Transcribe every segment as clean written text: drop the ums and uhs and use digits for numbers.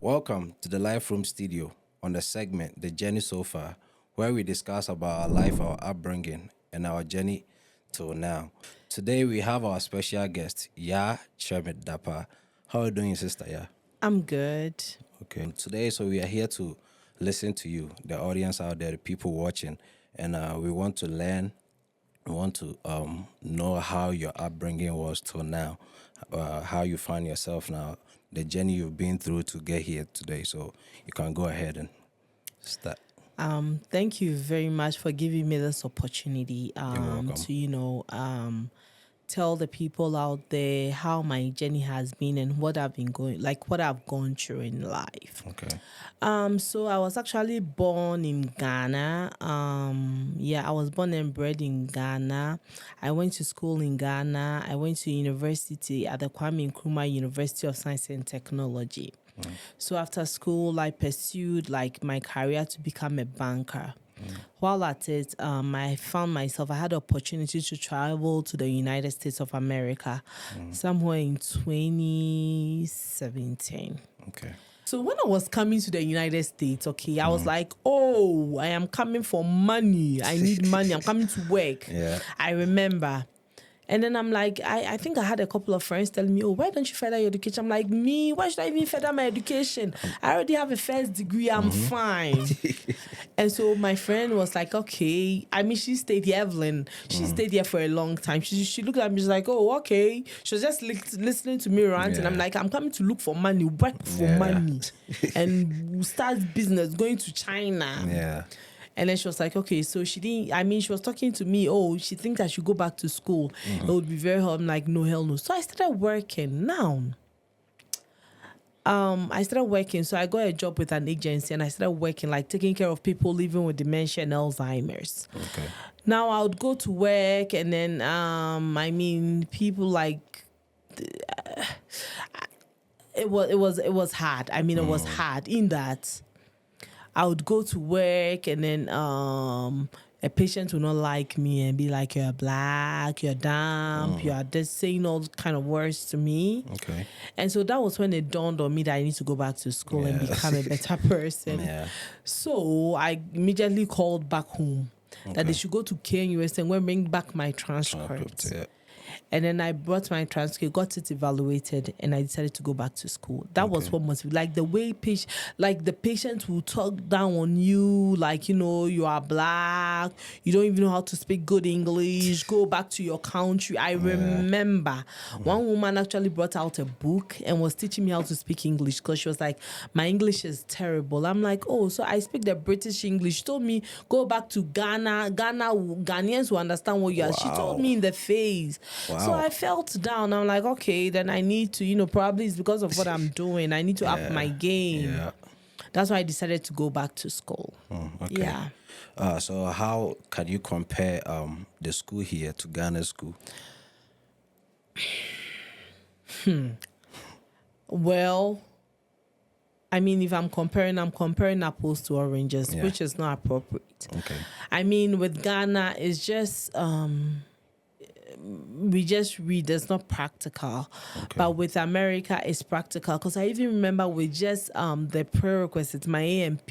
Welcome to the Life Room Studio on the segment The Journey So Far, where we discuss about our life, our upbringing, and our journey till now. Today we have our special guest, Ya Chemit Dapa. How are you doing, sister? Ya? I'm good. Okay. Today, so we are here to listen to you, the audience out there, the people watching, and we want to learn. We want to know how your upbringing was till now, how you find yourself now, the journey you've been through to get here today. So you can go ahead and start. Thank you very much for giving me this opportunity welcome. to tell the people out there how my journey has been and what I've been what I've gone through in life. Okay. So I was actually born in Ghana. I was born and bred in Ghana. I went to school in Ghana. I went to university at the Kwame Nkrumah University of Science and Technology. So after school, I pursued my career to become a banker. While at it, I found myself, I had the opportunity to travel to the United States of America somewhere in 2017. Okay. So when I was coming to the United States, I was like, oh, I am coming for money. I need money. I'm coming to work. Yeah. I remember. And then I'm like, I think I had a couple of friends telling me, oh, why don't you further your education? I'm like, me, why should I even further my education? I already have a first degree. I'm fine. And so my friend was like, okay. I mean, she stayed here, Evelyn. She stayed here for a long time. She looked at me, she's like, oh, okay. She was just listening to me rant. And I'm like, I'm coming to look for money, work for money. And start business, going to China. Yeah. And then she was like, okay, so she was talking to me, oh, she thinks I should go back to school. It would be very hard. I'm like, no, hell no. So I started working. Now, so I got a job with an agency and I started working, taking care of people living with dementia and Alzheimer's. Okay. Now I would go to work and then, people it was hard. It was hard in that I would go to work and then a patient would not like me and be like, you're black, you're dumb, you are just saying all kind of words to me. Okay. And so that was when it dawned on me that I need to go back to school and become a better person. Yeah. So I immediately called back home that they should go to KNUS and bring back my transcript. Yeah. And then I brought my transcript, got it evaluated, and I decided to go back to school. That was what motivated. The way the patient will talk down on you, you are black, you don't even know how to speak good English, go back to your country. I remember one woman actually brought out a book and was teaching me how to speak English because she was like, my English is terrible. I'm like, oh, so I speak the British English. She told me, go back to Ghana. Ghanaians will understand what you are. She told me in the face. Wow. So I felt down. I'm like, okay, then I need to, probably it's because of what I'm doing. I need to up my game. Yeah. That's why I decided to go back to school. Okay. Yeah. So how can you compare the school here to Ghana's school? Well, if I'm comparing apples to oranges, which is not appropriate. Okay. With Ghana, it's just we just read. It's not practical. Okay. But with America, it's practical. Because I even remember with just the prerequisites, my AMP,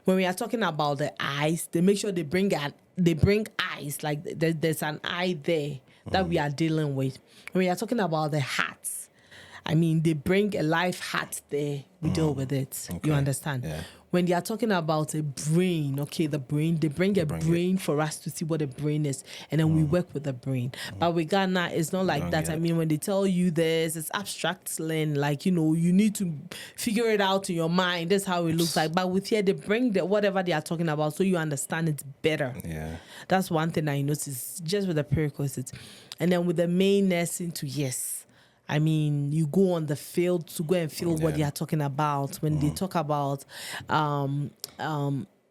when we are talking about the eyes, they make sure they bring eyes. There's an eye there that we are dealing with. When we are talking about the hats, they bring a live hat there. We deal with it. Okay. You understand? Yeah. When they are talking about a brain, the brain, they bring a brain for us to see what a brain is, and then we work with the brain. But with Ghana, it's not like that. When they tell you this, it's abstract slang, you need to figure it out in your mind. That's how it looks like. But with here, they bring whatever they are talking about so you understand it better. Yeah. That's one thing I noticed just with the prerequisites. And then with the main nursing you go on the field to go and feel what they are talking about. When they talk about a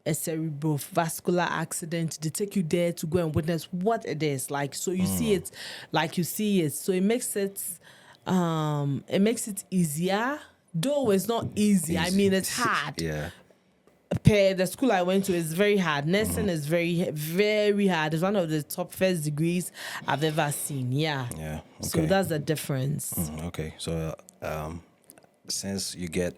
cerebrovascular accident, they take you there to go and witness what it is. So you see it, So it makes it easier, though it's not easy. It's hard. Yeah. The school I went to is very hard. Nursing is very, very hard. It's one of the top first degrees I've ever seen. Yeah. Yeah. Okay. So that's the difference. Okay. So since you get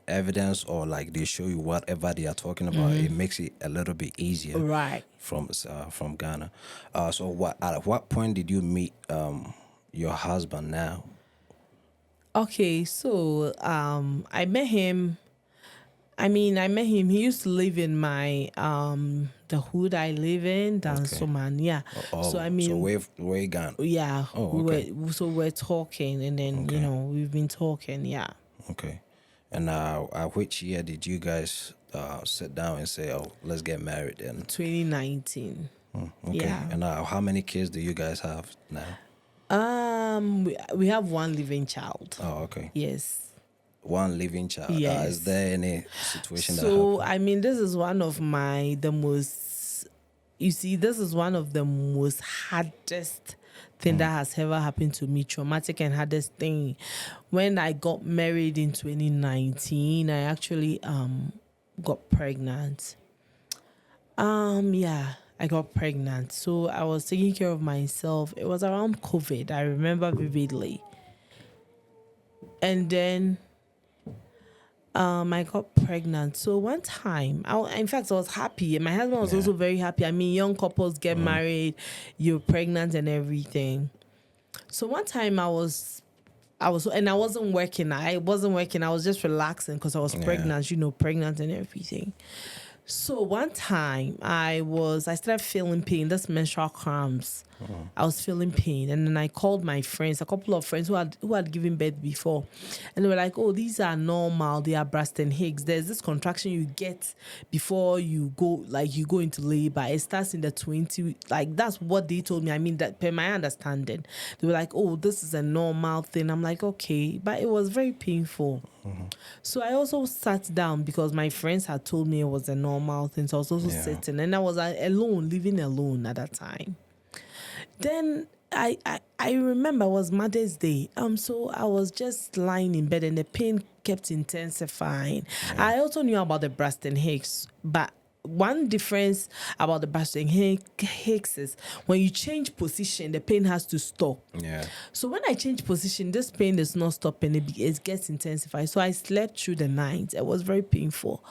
evidence, or like they show you whatever they are talking about, it makes it a little bit easier Right. from Ghana. So at what point did you meet your husband now? Okay, so I met him. I met him. He used to live in my the hood I live in, down Okay. Soman. Yeah. So Oh, so way gone. yeah, Oh, okay. we're talking, and then Okay. we've been talking. Yeah. Okay. And at which year did you guys sit down and say, "Oh, let's get married"? And 2019. okay. Yeah. And how many kids do you guys have now? We have one living child. Oh, okay. Yes. One living child. Yes. Is there any situation that So happened? this is one of the most. You see, this is one of the most hardest thing that has ever happened to me. Traumatic and hardest thing. When I got married in 2019, I actually got pregnant. Yeah, I got pregnant. So I was taking care of myself. It was around COVID. I remember vividly. And then I got pregnant. So one time, in fact, I was happy. And my husband was also very happy. I mean, young couples get married, you're pregnant and everything. So one time and I wasn't working. I was just relaxing because I was pregnant, pregnant and everything. So one time I started feeling pain, this menstrual cramps. I was feeling pain, and then I called my friends, a couple of friends who had given birth before, and they were like, "Oh, these are normal. They are Braxton Hicks. There's this contraction you get before you go into labor. It starts in the 20. Like that's what they told me. I mean, that per my understanding, they were like, "Oh, this is a normal thing." I'm like, "Okay," but it was very painful. So I also sat down because my friends had told me it was a normal thing. So I was also sitting, and I was alone, living alone at that time. Then I remember it was Mother's Day. So I was just lying in bed and the pain kept intensifying. I also knew about the Braxton Hicks, but one difference about the Braxton Hicks is when you change position, the pain has to stop. Yeah. So when I change position, this pain is not stopping. It gets intensified. So I slept through the night. It was very painful.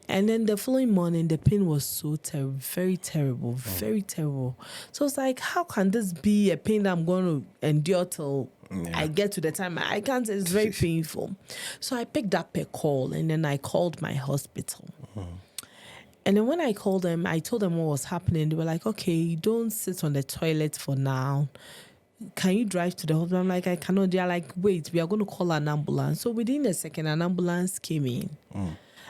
And then the following morning, the pain was so terrible, very terrible, very terrible. So it's like, how can this be a pain that I'm going to endure till I get to the time? I can't. It's very painful. So I picked up a call, and then I called my hospital. And then when I called them, I told them what was happening. They were like, "Okay, don't sit on the toilet for now. Can you drive to the hospital?" I'm like, "I cannot." They're like, "Wait, we are going to call an ambulance." So within a second, an ambulance came in.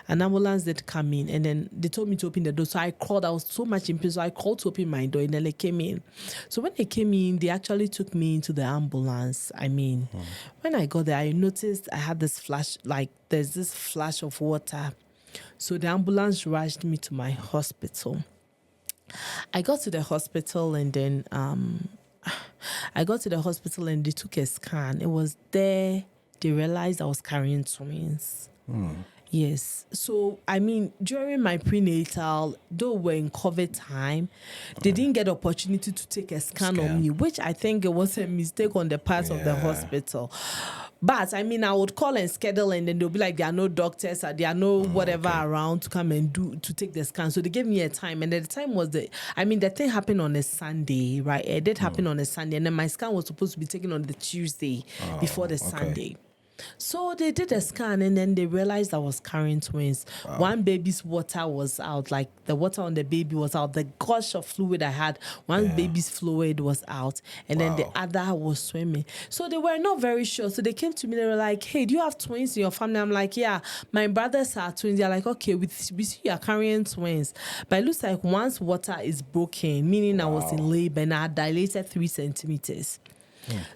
An ambulance did come in, and then they told me to open the door. So I called. I was so much in pain, so I called to open my door, and then they came in. So when they came in, they actually took me into the ambulance. I mean, when I got there, I noticed I had this flash, like there's this flash of water. So the ambulance rushed me to my hospital. I got to the hospital, and then they took a scan. It was there. They realized I was carrying twins. Yes. So, I mean, during my prenatal, though we're in COVID time, they didn't get opportunity to take a scan on me, which I think it was a mistake on the part of the hospital. But, I mean, I would call and schedule, and then they'll be like, there are no doctors, or there are no whatever around to come and to take the scan. So they gave me a time, and the time was the thing happened on a Sunday, right? It did happen on a Sunday, and then my scan was supposed to be taken on the Tuesday before the Sunday. So they did a scan, and then they realized I was carrying twins. One baby's water was out, like the water on the baby was out. The gush of fluid I had, one baby's fluid was out, and then the other was swimming. So they were not very sure. So they came to me, they were like, "Hey, do you have twins in your family?" I'm like, "Yeah, my brothers are twins." They're like, "Okay, we see you are carrying twins." But it looks like one's water is broken, meaning I was in labor and I had dilated 3 centimeters.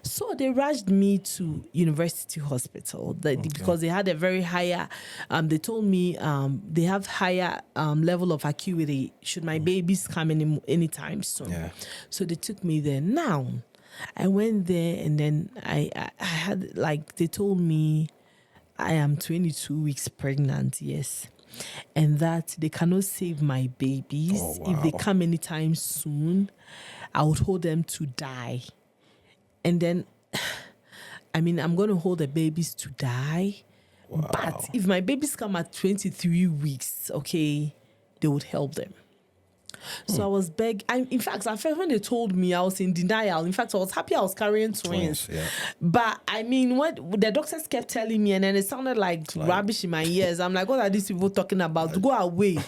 So they rushed me to University Hospital because they had a very higher, they told me they have higher level of acuity should my babies come anytime soon. So they took me there. Now, I went there, and then I had, like, they told me I am 22 weeks pregnant, yes. And that they cannot save my babies. If they come anytime soon, I would hold them to die. And then I mean, I'm going to hold the babies to die. But if my babies come at 23 weeks, okay, they would help them. So I was in fact, at first when they told me, I was in denial. In fact, I was happy I was carrying twins. Yeah. But I mean, what the doctors kept telling me, and then it sounded like rubbish in my ears. I'm like, what are these people talking about? Go away.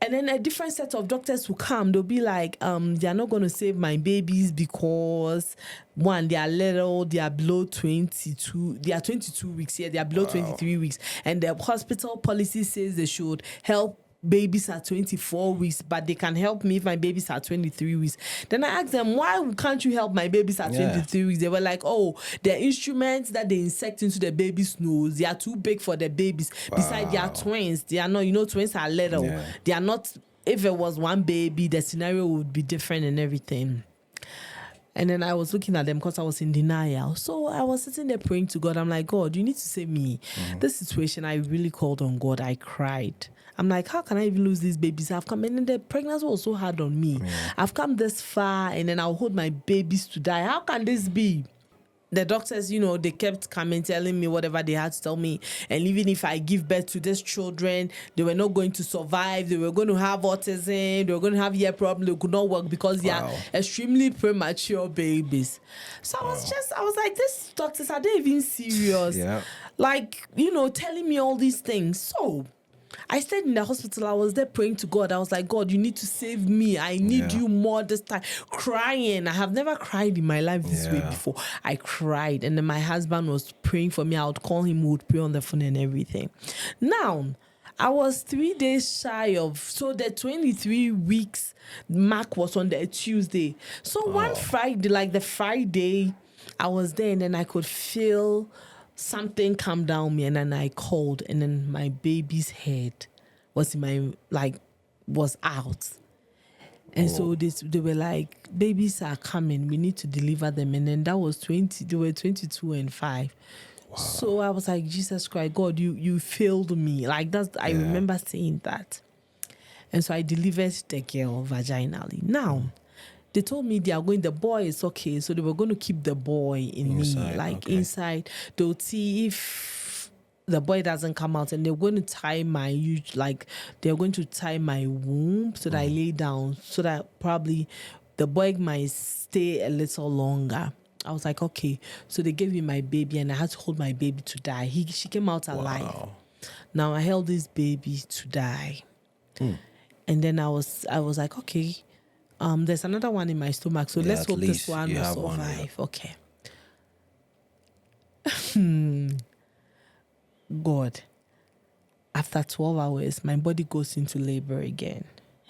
And then a different set of doctors will come. They'll be like, they are not going to save my babies because, one, they are little, they are below 22. They are 22 weeks here. They are below 23 weeks. And the hospital policy says they should help babies at 24 weeks, but they can help me if my babies are 23 weeks. Then I asked them, why can't you help my babies at 23 weeks? They were like, oh, the instruments that they insect into the baby's nose, they are too big for the babies. Besides, they are twins. They are not, twins are little. They are not, if it was one baby, the scenario would be different and everything. And then I was looking at them because I was in denial. So I was sitting there praying to God. I'm like, God, you need to save me. This situation, I really called on God. I cried. I'm like, how can I even lose these babies? I've come, and then the pregnancy was so hard on me. I've come this far, and then I'll hold my babies to die. How can this be? The doctors, they kept coming, telling me whatever they had to tell me. And even if I give birth to these children, they were not going to survive. They were going to have autism. They were going to have ear problems. They could not work because they are extremely premature babies. So I was like, these doctors, are they even serious? Yeah. Like, telling me all these things. So I stayed in the hospital. I was there praying to God. I was like, God, you need to save me. I need you more this time. Crying. I have never cried in my life this way before. I cried. And then my husband was praying for me. I would call him. We would pray on the phone and everything. Now, I was 3 days shy of, so the 23 weeks mark was on the Tuesday. So one Friday, like the Friday, I was there and then I could feel something come down me, and then I called, and then my baby's head was was out. And so they were like, babies are coming, we need to deliver them. And then that was 20, they were 22 and 5. Wow. So I was like, Jesus Christ, God, you failed me. Like that's, I remember saying that. And so I delivered the girl vaginally. Now, they told me the boy is okay. So they were going to keep the boy inside, inside. They'll see if the boy doesn't come out, and they're going to tie they're going to tie my womb so that I lay down, so that probably the boy might stay a little longer. I was like, okay. So they gave me my baby, and I had to hold my baby to die. She came out alive. Wow. Now I held this baby to die. And then I was like, okay. There's another one in my stomach, so let's hope this one will survive. Okay. God, after 12 hours, my body goes into labor again.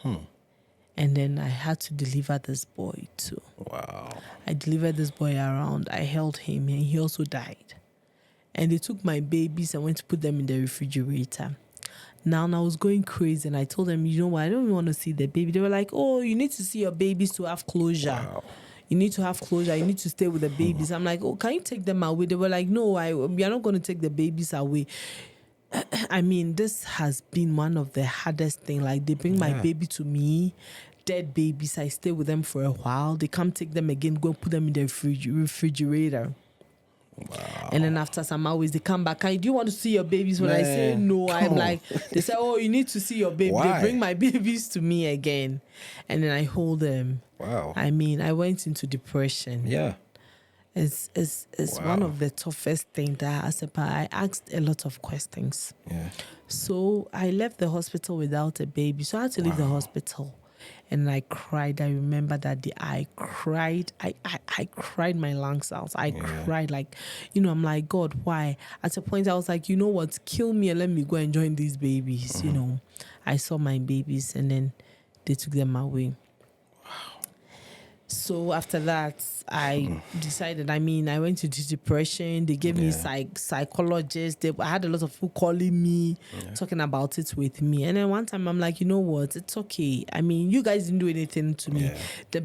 And then I had to deliver this boy too. Wow. I delivered this boy around. I held him, and he also died. And they took my babies and went to put them in the refrigerator. Now, I was going crazy, and I told them, you know what, I don't even want to see the baby. They were like, oh, you need to see your babies to have closure. Wow. You need to have closure. You need to stay with the babies. I'm like, oh, can you take them away? They were like, no, we are not going to take the babies away. I mean, this has been one of the hardest things. Like, they bring my baby to me, dead babies. I stay with them for a while. They come take them again, go put them in the refrigerator. Wow. And then after some hours, they come back. Do you want to see your babies? When I say no, I'm like, they say, oh, you need to see your baby. Why? They bring my babies to me again. And then I hold them. Wow. I mean, I went into depression. Yeah. It's one of the toughest things that I asked a lot of questions. Yeah. So I left the hospital without a baby. So I had to leave the hospital. And I cried. I remember that day. I cried. I cried my lungs out. I cried I'm like, God, why? At a point, I was like, you know what? Kill me and let me go and join these babies. I saw my babies, and then they took them away. So after that, I decided, I went into depression. They gave me psychologists. I had a lot of people calling me, talking about it with me. And then one time I'm like, you know what? It's okay. You guys didn't do anything to me.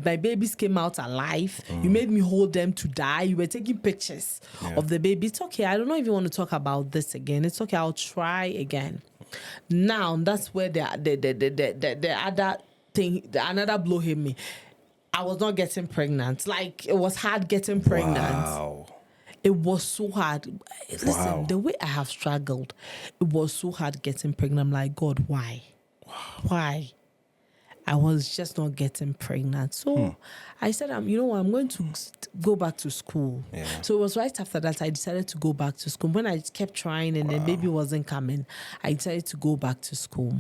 My babies came out alive. You made me hold them to die. You were taking pictures of the baby. It's okay. I don't know if you want to talk about this again. It's okay. I'll try again. Now, that's where the other thing, another blow hit me. I was not getting pregnant. Like, it was hard getting pregnant. Wow. It was so hard. Listen, Wow. the way I have struggled, it was so hard getting pregnant. I'm like, God, why? Why? I was just not getting pregnant. So I said, you know what, I'm going to go back to school. Yeah. So it was right after that I decided to go back to school. When I kept trying and the baby wasn't coming, I decided to go back to school.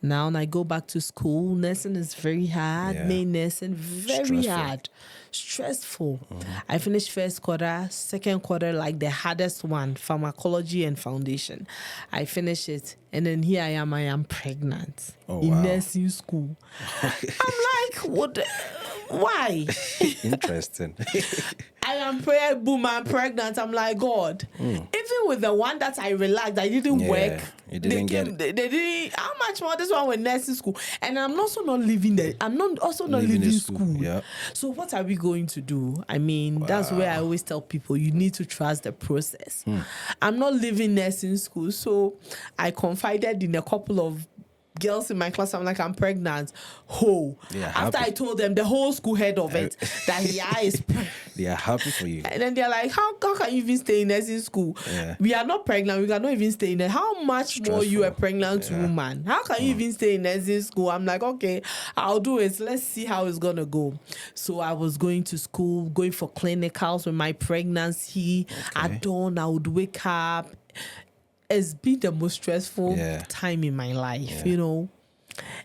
Now when I go back to school, nursing is very hard. Yeah. Main nursing, very Stressful. hard. Stressful. I finished first quarter, second quarter, like the hardest one, pharmacology and foundation. I finished it. And then here I am pregnant in wow. nursing school. I'm like, what? Why? Interesting. I am boom, I'm pregnant. I'm like, God. Even with the one that I relaxed, I didn't work. You didn't get it. They didn't. How much more this one with nursing school? And I'm also not living there. I'm not also not Leaving leaving the school. school, yeah. So what are we going to do? I mean, that's where I always tell people you need to trust the process. I'm not leaving nursing school, so I confided in a couple of girls in my class. I'm like, I'm pregnant. Yeah, After happy. I told them, the whole school heard of it, that is pregnant. They are happy for you. And then they're like, how can you even stay in nursing school? Yeah. We are not pregnant. We cannot even stay in there. How much more you a Stressful. pregnant woman? How can you even stay in nursing school? I'm like, okay, I'll do it. Let's see how it's going to go. So I was going to school, going for clinicals with my pregnancy. At dawn, I would wake up. It's been the most stressful time in my life, you know.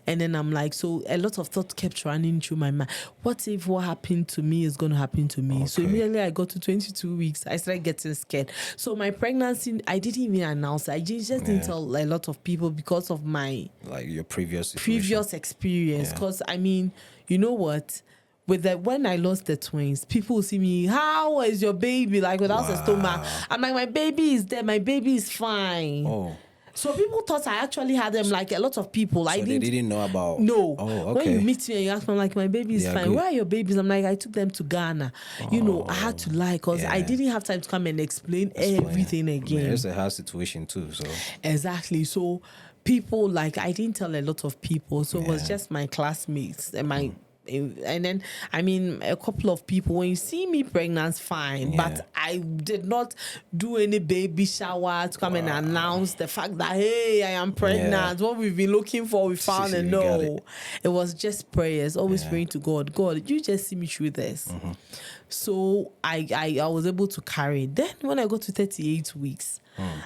And then I'm like, so a lot of thoughts kept running through my mind. What if what happened to me is going to happen to me? So immediately I got to 22 weeks. I started getting scared. So my pregnancy, I didn't even announce it. I just didn't tell a lot of people because of my Like your previous situation. experience. Because, I mean, you know what? When I lost the twins, people will see me, how is your baby? Like without the stomach. I'm like, my baby is there. My baby is fine. Oh. So people thought I actually had them, like a lot of people. So they didn't know about. No. Oh, okay. When you meet me and you ask me, I'm like, my baby is fine. Good. Where are your babies? I'm like, I took them to Ghana. You know, I had to lie because I didn't have time to come and explain everything again. Man, it's a hard situation too. So exactly. So people, like, I didn't tell a lot of people. So it was just my classmates and my. And then, I mean, a couple of people, when you see me pregnant, fine. But I did not do any baby shower to come and announce the fact that, hey, I am pregnant. What we've been looking for, we found and no. It was just prayers, always praying to God. God, you just see me through this. So I was able to carry it. Then when I got to 38 weeks,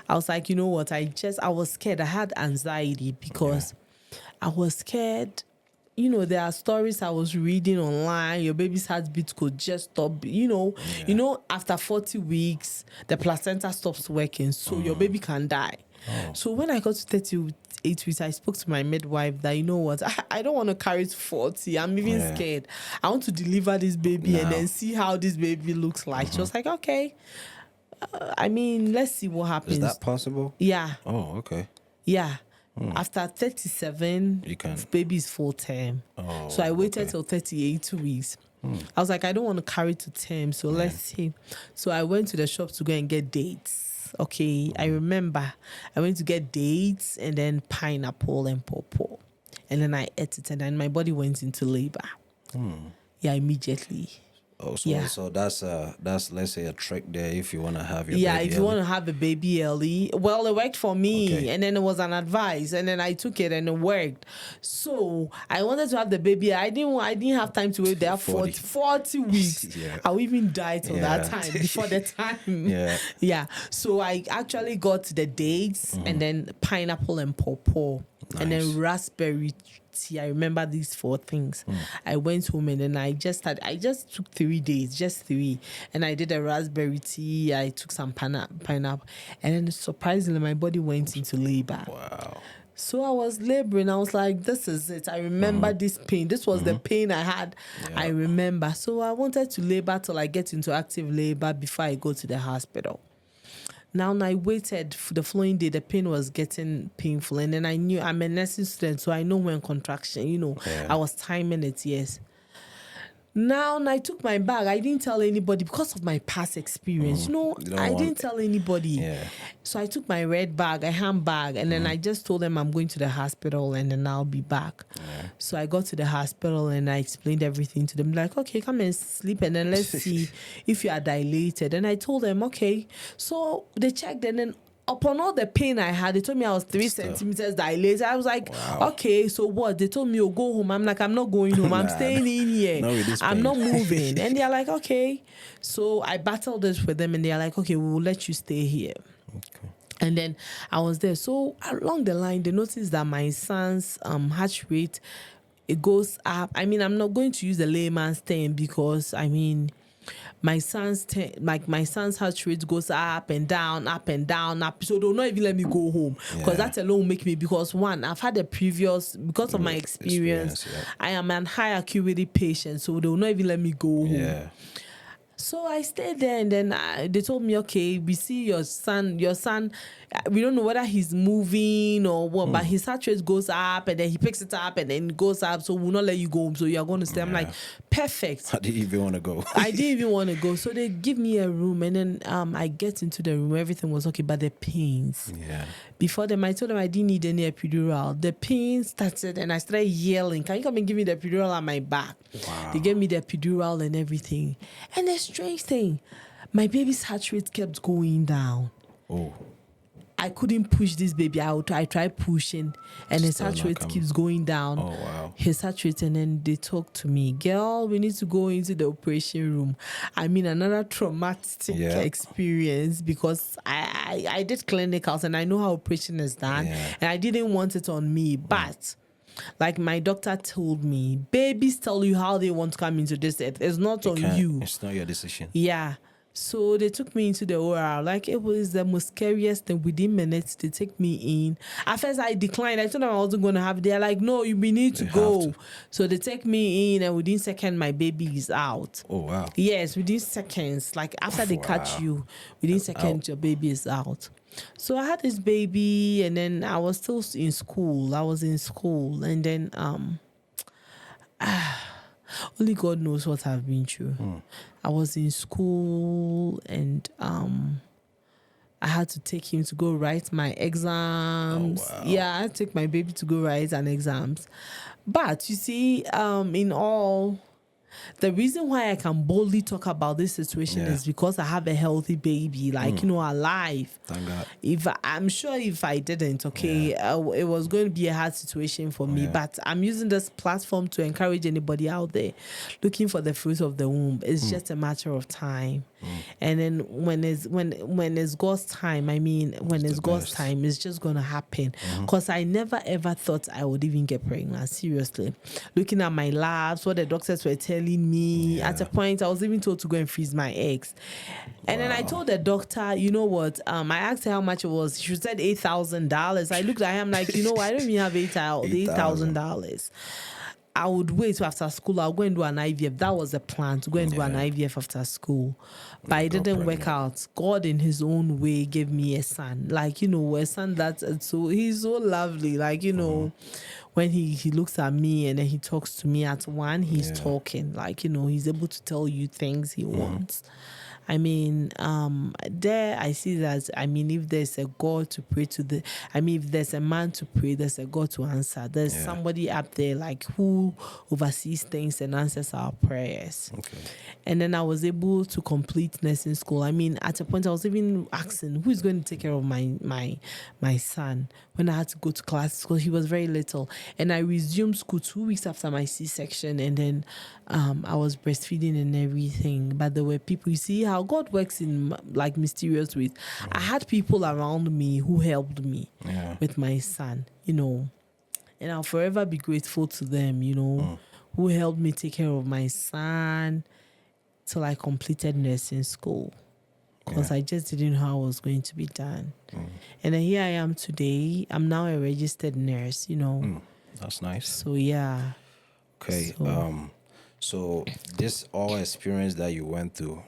I was like, you know what? I was scared. I had anxiety because I was scared. You know, there are stories I was reading online. Your baby's heartbeat could just stop. You know, after 40 weeks, the placenta stops working, so your baby can die. So when I got to 38 weeks, I spoke to my midwife that, you know what, I don't want to carry to 40. I'm even scared. I want to deliver this baby and then see how this baby looks like. She was like, okay. I mean, let's see what happens. is that possible? Yeah. Oh, okay. Yeah. After 37, You can. baby is full term. Oh, So I waited till 38 weeks. I was like, I don't want to carry to term, so let's see. So I went to the shop to go and get dates. Okay, I remember I went to get dates and then pineapple and pawpaw. And then I ate it and then my body went into labor. Yeah, immediately. Oh, so that's let's say a trick there if you want to have your Yeah, baby if you want to have a baby early. Well, it worked for me. Okay. And then it was an advice. And then I took it and it worked. So I wanted to have the baby. I didn't have time to wait there 40 weeks. I'll even die till that time, before the time. Yeah. So I actually got the dates and then pineapple and pawpaw. And then raspberry tea. I remember these 4 things. I went home and then I just took 3 days, just 3. And I did a raspberry tea. I took some pineapple. And then surprisingly, my body went into labor. Wow. So I was laboring. I was like, this is it. I remember this pain. This was the pain I had. I remember. So I wanted to labor till I get into active labor before I go to the hospital. Now I waited for the following day. The pain was getting painful. And then I knew I'm a nursing student, so I know when contraction, I was timing it, yes. Now I took my bag. I didn't tell anybody because of my past experience. You don't I want- didn't tell anybody. Yeah. So I took my red bag, a handbag, and then I just told them I'm going to the hospital and then I'll be back. Yeah. So I got to the hospital and I explained everything to them. Like, okay, come and sleep and then let's see if you are dilated. And I told them, okay. So they checked and then upon all the pain I had, they told me I was 3 centimeters dilated. I was like, Wow. okay, so what? They told me, oh, go home. I'm like, I'm not going home. I'm Nah, staying in here. not with this I'm pain. not moving. And they're like, okay. So I battled this with them and they're like, okay, we will let you stay here. Okay. And then I was there. So along the line, they noticed that my son's heart rate, it goes up. I mean, I'm not going to use the layman's term because my son's heart rate goes up and down, up and down, up. So they'll not even let me go home because that alone make me, because one, I've had because of my experience, yeah. I am an high acuity patient, so they'll not even let me go home. Yeah. So I stayed there, and then they told me, okay, we see your son, we don't know whether he's moving or what, but his heart rate goes up, and then he picks it up, and then it goes up, so we'll not let you go home, so you're going to stay. I'm like, perfect. I didn't even want to go. I didn't even want to go. So they give me a room, and then I get into the room, everything was okay, but the pains. Yeah. Before them, I told them I didn't need any epidural. The pain started and I started yelling, can you come and give me the epidural on my back? Wow. They gave me the epidural and everything. And the strange thing, my baby's heart rate kept going down. Oh. I couldn't push this baby out. I tried pushing and his Still heart not rate coming. keeps going down. Oh, wow. His heart rate, and then they talk to me, girl, we need to go into the operation room. I mean, another traumatic experience because I did clinicals and I know how operation is done, and I didn't want it on me, but like my doctor told me, babies tell you how they want to come into this earth. It's not on you. It's not your decision. Yeah. So they took me into the OR. Like, it was the most scariest thing. Within minutes, they take me in. At first, I declined. I told them I wasn't going to have it. They're like, no, we need to go. So they take me in, and within seconds, my baby is out. Oh, wow. Yes, within seconds. Like, after they catch you, within seconds, your baby is out. So I had this baby, and then I was still in school. And then only God knows what I've been through. I was in school, and I had to take him to go write my exams. Oh, wow. Yeah, I had to take my baby to go write an exams. But you see, in all, the reason why I can boldly talk about this situation is because I have a healthy baby, alive. Thank God. I'm sure if I didn't, it was going to be a hard situation for me. But I'm using this platform to encourage anybody out there looking for the fruit of the womb. It's just a matter of time. And then when it's God's time, it's God's time, it's just going to happen. Because I never ever thought I would even get pregnant. Seriously. Looking at my labs, what the doctors were telling me, at a point I was even told to go and freeze my eggs. And then I told the doctor, you know what, I asked her how much it was. She said $8,000. I looked at her, I'm like, you know what, I don't even have $8,000. I would wait till after school. I'll go and do an IVF. That was the plan, to go and do an IVF after school. But it didn't work out. God in his own way gave me a son. A son he's so lovely. When he looks at me and then he talks to me at one, he's talking. He's able to tell you things he wants. There I see that, if there's a God to pray to if there's a man to pray, there's a God to answer. There's somebody up there who oversees things and answers our prayers. Okay. And then I was able to complete nursing school. At a point I was even asking, who's going to take care of my son when I had to go to class because he was very little. And I resumed school 2 weeks after my C-section, and then I was breastfeeding and everything. But there were people, you see how God works in mysterious ways. I had people around me who helped me with my son, and I'll forever be grateful to them, who helped me take care of my son till I completed nursing school. Because I just didn't know how it was going to be done. And then here I am today. I'm now a registered nurse, That's nice. So, yeah. Okay. So this all experience that you went through,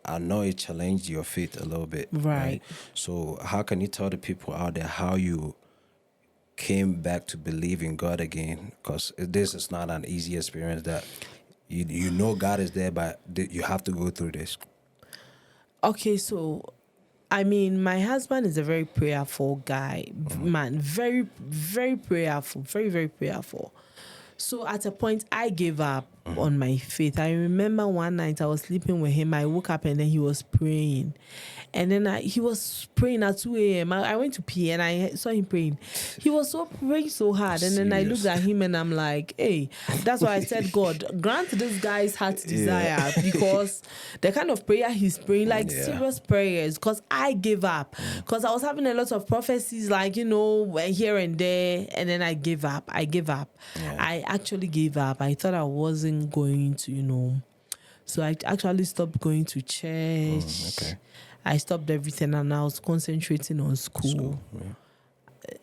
I know it challenged your faith a little bit. Right. So how can you tell the people out there how you came back to believe in God again? Because this is not an easy experience that You know God is there, but you have to go through this. Okay, so I mean, my husband is a very prayerful guy, man. Very, very prayerful. Very, very prayerful. So at a point, I gave up on my faith. I remember one night I was sleeping with him. I woke up and then he was praying. And then he was praying at 2 a.m. I went to pee and I saw him praying. He was so praying so hard. And then I looked at him and I'm like, hey, that's why I said, God, grant this guy's heart's desire, because the kind of prayer he's praying, like serious prayers, because I gave up. Because I was having a lot of prophecies, like, here and there. And then I gave up. I actually gave up. I thought I wasn't going to, so I actually stopped going to church. Okay. I stopped everything and I was concentrating on school.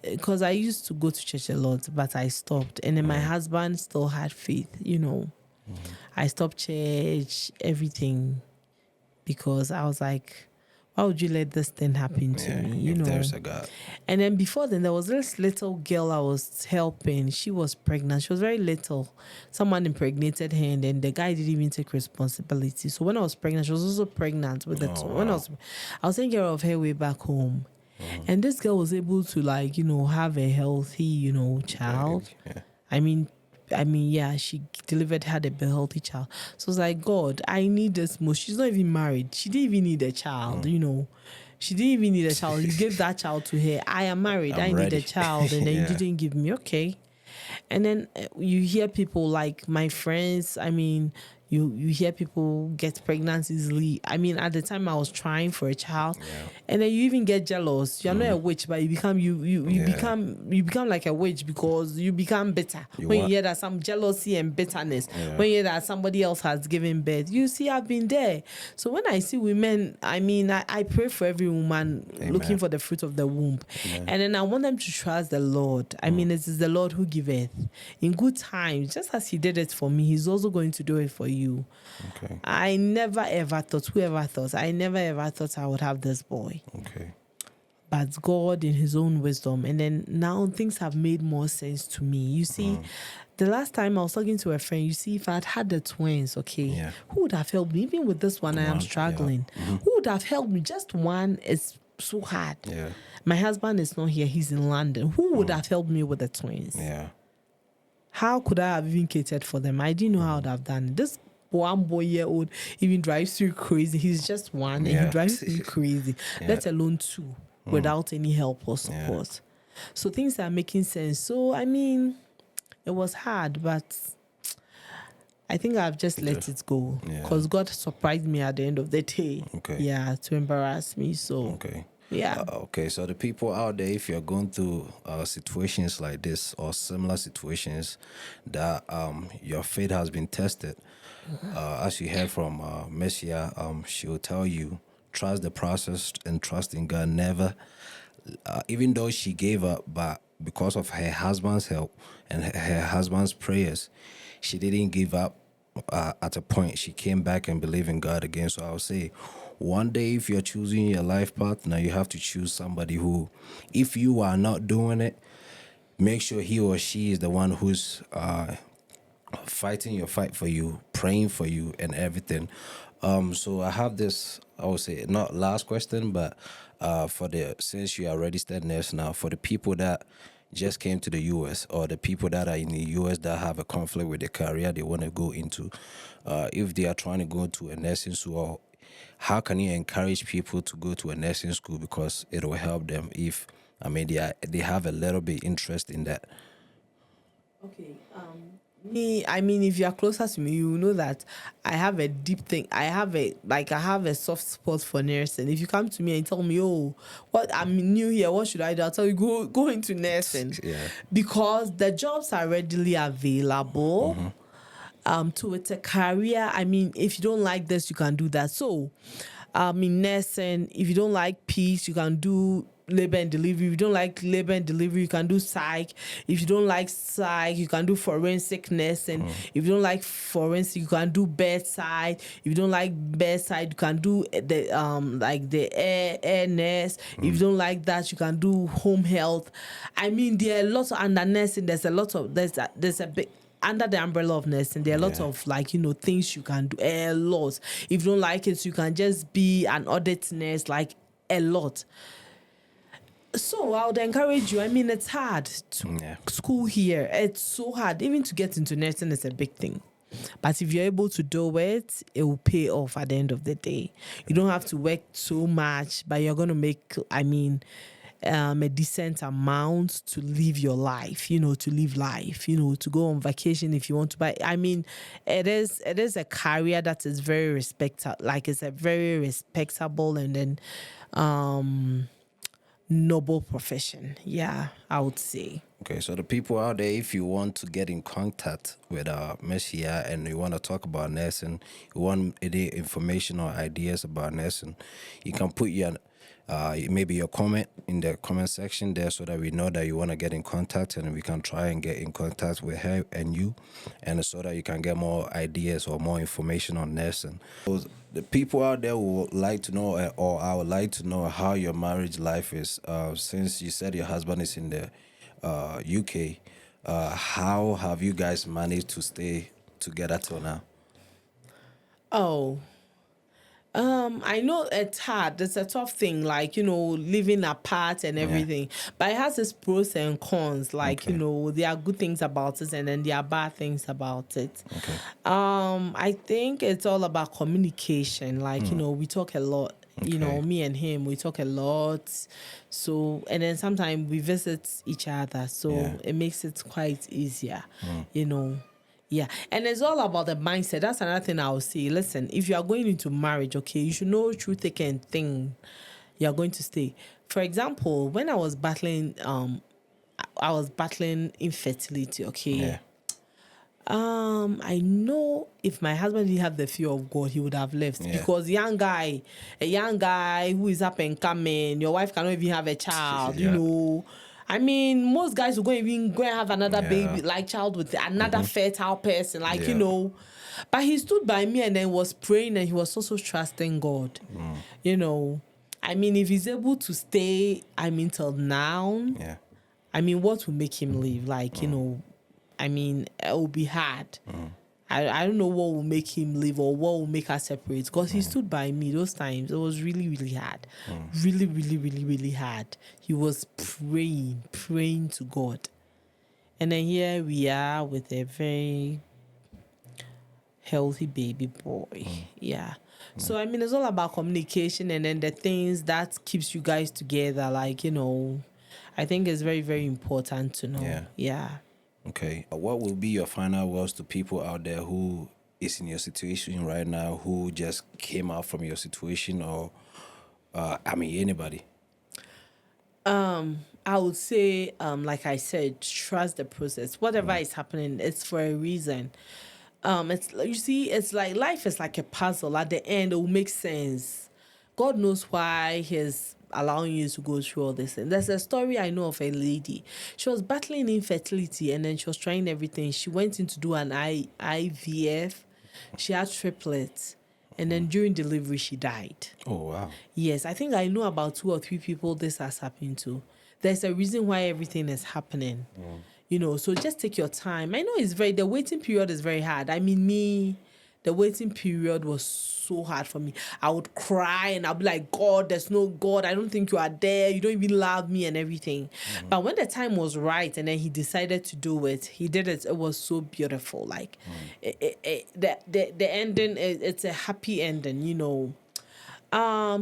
Because I used to go to church a lot, but I stopped. And then my husband still had faith, I stopped church, everything, because I was like, why would you let this thing happen to me? If there's a God. And then before then, there was this little girl I was helping. She was pregnant. She was very little. Someone impregnated her, and then the guy didn't even take responsibility. So when I was pregnant, she was also pregnant with when I was taking care of her way back home. And this girl was able to have a healthy, child. Yeah. I mean, she had a healthy child. So it's like, God, I need this most. She's not even married. She didn't even need a child, She didn't even need a child. You gave that child to her. I am married. I need a child. And then you didn't give me. Okay. And then you hear people like my friends. I mean, you hear people get pregnant easily. I mean, at the time I was trying for a child, and then you even get jealous. You're not a witch, but you become become like a witch because you become bitter when you hear that some jealousy and bitterness. When you hear that somebody else has given birth, you see, I've been there. So when I see women, I mean, I pray for every woman looking for the fruit of the womb, and then I want them to trust the Lord. I mean, it is the Lord who giveth in good times, just as He did it for me. He's also going to do it for you. Okay. I never ever thought I would have this boy. Okay. But God in His own wisdom, and then now things have made more sense to me. You see, the last time I was talking to a friend, you see, if I had the twins, who would have helped me? Even with this one, I am struggling. Who would have helped me? Just one is so hard. Yeah. My husband is not here. He's in London. Who would have helped me with the twins? Yeah. How could I have even catered for them? I didn't know how I would have done it. This 1 year old even drives you crazy. He's just one and he drives you crazy, let alone 2 without any help or support. So things are making sense. So I mean, it was hard, but I think I've just let it go because God surprised me at the end of the day. Okay. Yeah, to embarrass me. So Okay. yeah. Okay, so the people out there, if you're going through situations like this or similar situations that your faith has been tested, as you heard from Messia, she will tell you, trust the process and trust in God. Never, even though she gave up, but because of her husband's help and her husband's prayers, she didn't give up. At a point, she came back and believed in God again. So I would say, one day, if you're choosing your life partner, you have to choose somebody who, if you are not doing it, make sure he or she is the one who's fighting your fight for you, praying for you, and everything. So I have this, I would say, not last question, but since you are a registered nurse now, for the people that just came to the U.S. or the people that are in the U.S. that have a conflict with the career they want to go into, if they are trying to go to a nursing school, how can you encourage people to go to a nursing school, because it will help them if, I mean, they have a little bit interest in that. Okay. I mean, if you are closer to me, you will know that I have a deep thing. I have a soft spot for nursing. If you come to me and tell me, oh, what, I'm new here, what should I do? I'll tell you, go into nursing. Because the jobs are readily available. It's a career. I mean, if you don't like this, you can do that. So, in nursing, if you don't like peace, you can do labor and delivery. If you don't like labor and delivery, you can do psych. If you don't like psych, you can do forensic nursing. If you don't like forensic, you can do bedside. If you don't like bedside, you can do the air nurse. If you don't like that, you can do home health. I mean, there are lots of under nursing. There's a big. under the umbrella of nursing, there are lots of like, you know, things you can do, a lot. If you don't like it, you can just be an audit nurse, like a lot. So I would encourage you. I mean, it's hard to school here. It's so hard. Even to get into nursing is a big thing. But if you're able to do it, it will pay off at the end of the day. You don't have to work so much, but you're going to make, I mean, a decent amount to live your life, you know, to live life, you know, to go on vacation if you want to. But I mean, it is a career that is very like it's a very respectable and then noble profession. Yeah, I would say. Okay, so the people out there, if you want to get in contact with Messia and you want to talk about nursing, you want any information or ideas about nursing, you can put your maybe your comment in the comment section there so that we know that you want to get in contact and we can try and get in contact with her and you, and so that you can get more ideas or more information on nursing. So the people out there would like to know, or I would like to know how your marriage life is. Since you said your husband is in the UK, how have you guys managed to stay together till now? Oh, I know it's hard. It's a tough thing, like, you know, living apart and everything. But it has its pros and cons. Like, you know, there are good things about it and then there are bad things about it. Okay. I think it's all about communication. Like, you know, we talk a lot. You know, me and him, we talk a lot. So, and then sometimes we visit each other. So it makes it quite easier, you know. Yeah, and it's all about the mindset. That's another thing I'll say. Listen, if you are going into marriage, okay, you should know through thick and thin you're going to stay. For example, when I was battling infertility, okay. I know if my husband didn't have the fear of God, he would have left because a young guy who is up and coming, your wife cannot even have a child, you know. I mean, most guys will go and have another baby, like child with another fertile person, like, you know. But he stood by me and then was praying and he was also trusting God, you know. I mean, if he's able to stay, I mean, till now, I mean, what will make him leave? Like, you know, I mean, it will be hard. I don't know what will make him leave or what will make us separate because he stood by me those times. It was really, really hard. Really, really, really, really hard. He was praying to God. And then here we are with a very healthy baby boy. Yeah. So, I mean, it's all about communication and then the things that keeps you guys together. Like, you know, I think it's very, very important to know. Yeah. Okay. What will be your final words to people out there who is in your situation right now, who just came out from your situation, or I mean anybody? I would say, like I said, trust the process. Whatever is happening, it's for a reason. It's, you see, it's like life is like a puzzle. At the end, it will make sense. God knows why He's allowing you to go through all this. And there's a story I know of a lady. She was battling infertility and then she was trying everything. She went in to do an IVF. She had triplets. And then during delivery, she died. Oh, wow. Yes, I think I know about 2 or 3 people this has happened to. There's a reason why everything is happening. You know, so just take your time. I know the waiting period is very hard. I mean, the waiting period was so hard for me. I would cry and I'd be like, God, there's no God. I don't think you are there. You don't even love me and everything. But when the time was right and then he decided to do it, he did it. It was so beautiful. Like the ending, it's a happy ending, you know.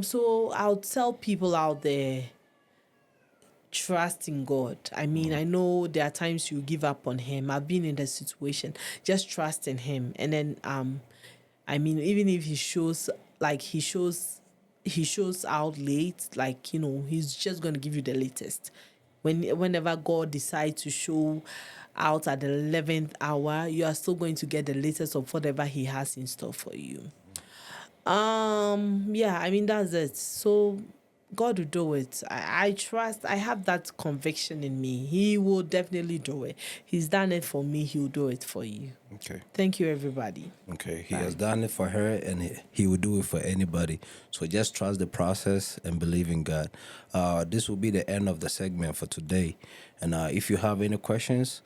So I'll tell people out there, trust in God. I mean, I know there are times you give up on him. I've been in that situation. Just trust in him. And then I mean, even if he shows out late, like, you know, he's just going to give you the latest. Whenever God decides to show out at the 11th hour, you are still going to get the latest of whatever he has in store for you. Yeah, I mean, that's it. So God will do it. I trust, I have that conviction in me. He will definitely do it. He's done it for me. He will do it for you. Okay. Thank you, everybody. Okay. He has done it for her and he will do it for anybody. So just trust the process and believe in God. This will be the end of the segment for today. And if you have any questions,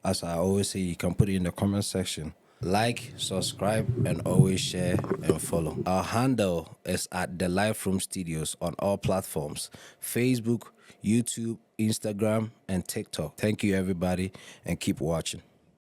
as I always say, you can put it in the comment section. Like, subscribe, and always share and follow. Our handle is at The Life Room Studios on all platforms: Facebook, YouTube, Instagram, and TikTok. Thank you, everybody, and keep watching.